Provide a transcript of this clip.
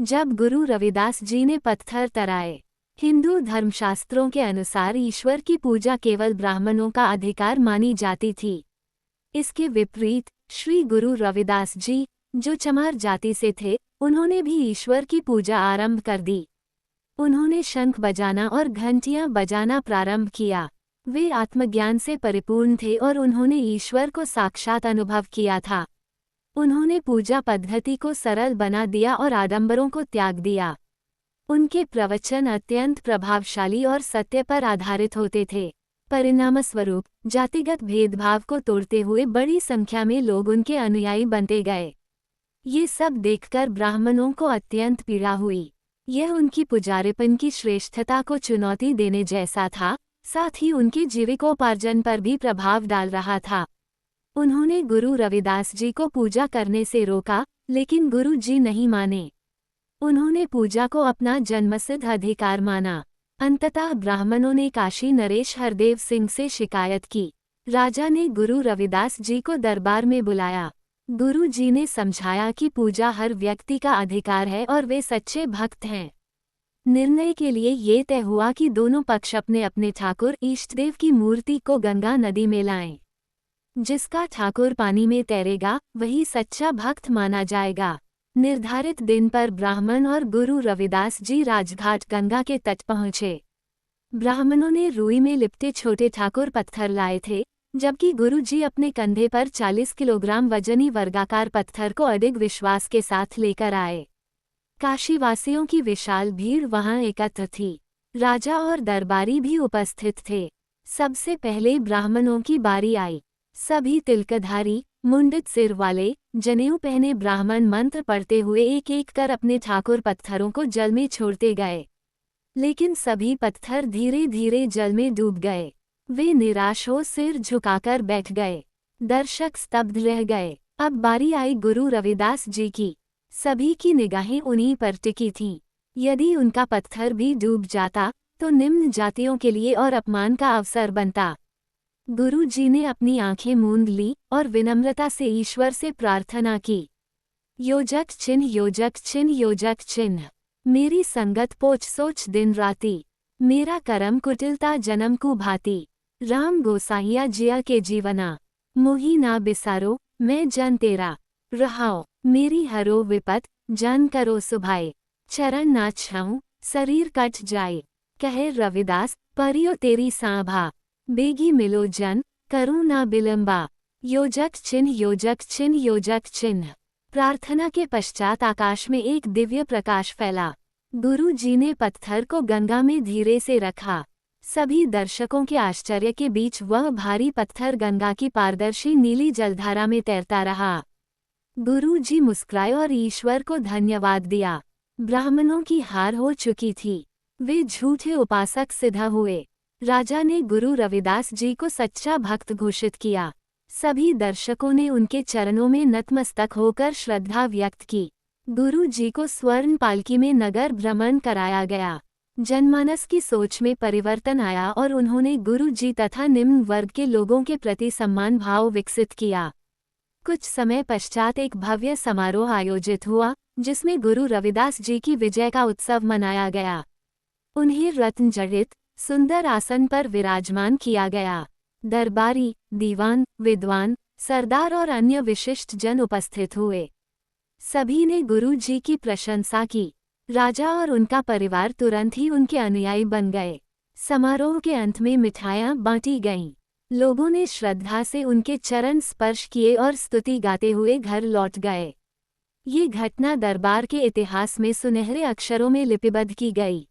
जब गुरु रविदास जी ने पत्थर तराए। हिंदू धर्मशास्त्रों के अनुसार ईश्वर की पूजा केवल ब्राह्मणों का अधिकार मानी जाती थी। इसके विपरीत श्री गुरु रविदास जी, जो चमार जाति से थे, उन्होंने भी ईश्वर की पूजा आरंभ कर दी। उन्होंने शंख बजाना और घंटियां बजाना प्रारंभ किया। वे आत्मज्ञान से परिपूर्ण थे और उन्होंने ईश्वर को साक्षात अनुभव किया था। उन्होंने पूजा पद्धति को सरल बना दिया और आडंबरों को त्याग दिया। उनके प्रवचन अत्यंत प्रभावशाली और सत्य पर आधारित होते थे। परिणामस्वरूप जातिगत भेदभाव को तोड़ते हुए बड़ी संख्या में लोग उनके अनुयायी बनते गए। ये सब देखकर ब्राह्मणों को अत्यंत पीड़ा हुई। यह उनकी पुजारीपन की श्रेष्ठता को चुनौती देने जैसा था, साथ ही उनके जीविकोपार्जन पर भी प्रभाव डाल रहा था। उन्होंने गुरु रविदास जी को पूजा करने से रोका, लेकिन गुरु जी नहीं माने। उन्होंने पूजा को अपना जन्मसिद्ध अधिकार माना। अंततः ब्राह्मणों ने काशी नरेश हरदेव सिंह से शिकायत की। राजा ने गुरु रविदास जी को दरबार में बुलाया। गुरु जी ने समझाया कि पूजा हर व्यक्ति का अधिकार है और वे सच्चे भक्त हैं। निर्णय के लिए ये तय हुआ कि दोनों पक्ष अपने अपने ठाकुर इष्टदेव की मूर्ति को गंगा नदी में लाएं। जिसका ठाकुर पानी में तैरेगा वही सच्चा भक्त माना जाएगा। निर्धारित दिन पर ब्राह्मण और गुरु रविदास जी राजघाट गंगा के तट पहुँचे। ब्राह्मणों ने रुई में लिपटे छोटे ठाकुर पत्थर लाए थे, जबकि गुरु जी अपने कंधे पर 40 किलोग्राम वजनी वर्गाकार पत्थर को अडिग विश्वास के साथ लेकर आए। काशीवासियों की विशाल भीड़ वहां एकत्र थी। राजा और दरबारी भी उपस्थित थे। सबसे पहले ब्राह्मणों की बारी आई। सभी तिलकधारी, मुंडित सिर वाले, जनेऊ पहने ब्राह्मण मंत्र पढ़ते हुए एक एक कर अपने ठाकुर पत्थरों को जल में छोड़ते गए। लेकिन सभी पत्थर धीरे धीरे जल में डूब गए। वे निराश हो सिर झुकाकर बैठ गए। दर्शक स्तब्ध रह गए। अब बारी आई गुरु रविदास जी की। सभी की निगाहें उन्हीं पर टिकी थीं। यदि उनका पत्थर भी डूब जाता तो निम्न जातियों के लिए और अपमान का अवसर बनता। गुरु जी ने अपनी आंखें मूंद ली और विनम्रता से ईश्वर से प्रार्थना की। योजक चिन्ह, योजक चिन्ह, योजक चिन्ह। मेरी संगत पोच सोच दिन राती। मेरा करम कुटिलता जन्म को भाती। राम गोसाइया जिया के जीवना। मोही ना बिसारो, मैं जन तेरा। रहाओ, मेरी हरो विपत, जन करो सुभाए। चरण ना छाऊं, शरीर कट जाए। कहे रविदास, परियो तेरी सांभा। बेगी मिलो जन, करूं ना बिलंबा। योजक चिन्ह, योजक चिन्ह, योजक चिन्ह। प्रार्थना के पश्चात आकाश में एक दिव्य प्रकाश फैला। गुरु जी ने पत्थर को गंगा में धीरे से रखा। सभी दर्शकों के आश्चर्य के बीच वह भारी पत्थर गंगा की पारदर्शी नीली जलधारा में तैरता रहा। गुरु जी मुस्कुराए और ईश्वर को धन्यवाद दिया। ब्राह्मणों की हार हो चुकी थी। वे झूठे उपासक सिद्ध हुए। राजा ने गुरु रविदास जी को सच्चा भक्त घोषित किया। सभी दर्शकों ने उनके चरणों में नतमस्तक होकर श्रद्धा व्यक्त की। गुरु जी को स्वर्ण पालकी में नगर भ्रमण कराया गया। जनमानस की सोच में परिवर्तन आया और उन्होंने गुरु जी तथा निम्न वर्ग के लोगों के प्रति सम्मान भाव विकसित किया। कुछ समय पश्चात एक भव्य समारोह आयोजित हुआ, जिसमें गुरु रविदास जी की विजय का उत्सव मनाया गया। उन्हें रत्न जड़ित सुंदर आसन पर विराजमान किया गया। दरबारी, दीवान, विद्वान, सरदार और अन्य विशिष्ट जन उपस्थित हुए। सभी ने गुरु जी की प्रशंसा की। राजा और उनका परिवार तुरंत ही उनके अनुयायी बन गए। समारोह के अंत में मिठाइयाँ बांटी गईं। लोगों ने श्रद्धा से उनके चरण स्पर्श किए और स्तुति गाते हुए घर लौट गए। ये घटना दरबार के इतिहास में सुनहरे अक्षरों में लिपिबद्ध की गई।